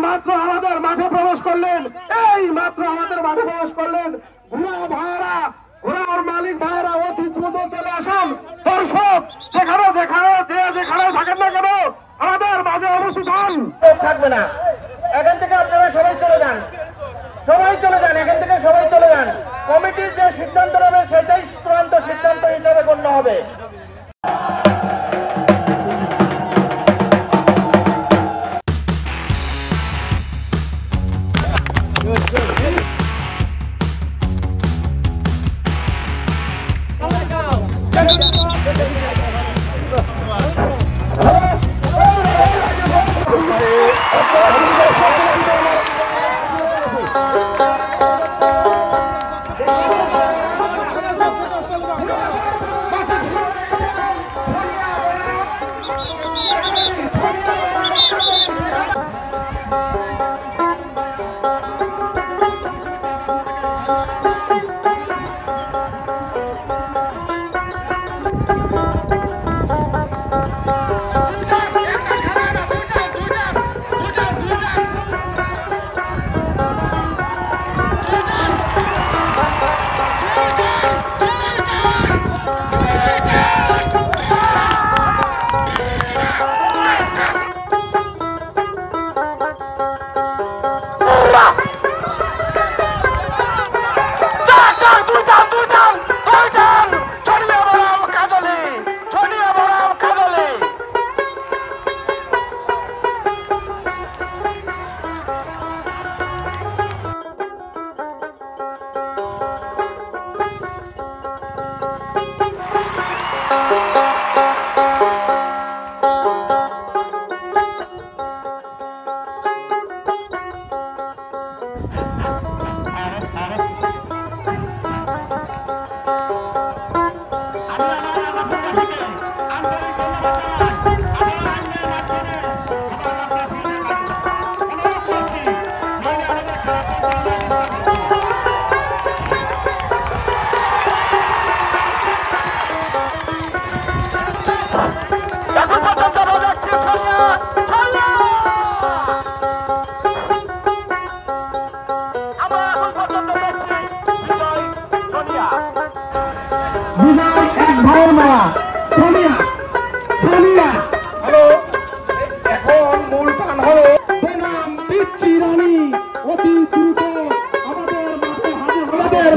মাত্র আমাদের মাঠে প্রবেশ করলেন, এই মাত্র আমাদের মাঠে প্রবেশ করলেন। ঘোড়া ভাইরা, ঘোড়ার মালিক ভাইরা অতি দ্রুত চলে আসুন। দর্শক যেখানে থাকেন না কেন আমাদের মাঝে অবস্থিত হন। থাকবে না, এখান থেকে আপনারা সবাই চলে যান, এখান থেকে সবাই চলে যান। কমিটির যে সিদ্ধান্ত নেবে সেটাই চূড়ান্ত সিদ্ধান্ত হিসেবে গণ্য হবে।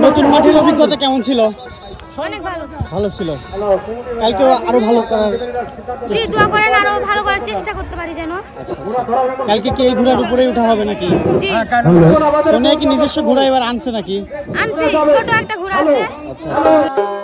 নতুন মাঠের অভিজ্ঞতা কেমন ছিল? অনেক ভালো ভালো ছিল। কালকে আরো ভালো করার দোয়া করেন, আরো ভালো করার চেষ্টা করতে পারি যেন। আচ্ছা, কালকে কি এই ঘোড়ার উপরে উঠা হবে নাকি? সোনিয়া কি নিজস্ব ঘোড়া এবার আনছে নাকি? আনছি, ছোট একটা ঘোড়া আছে। আচ্ছা।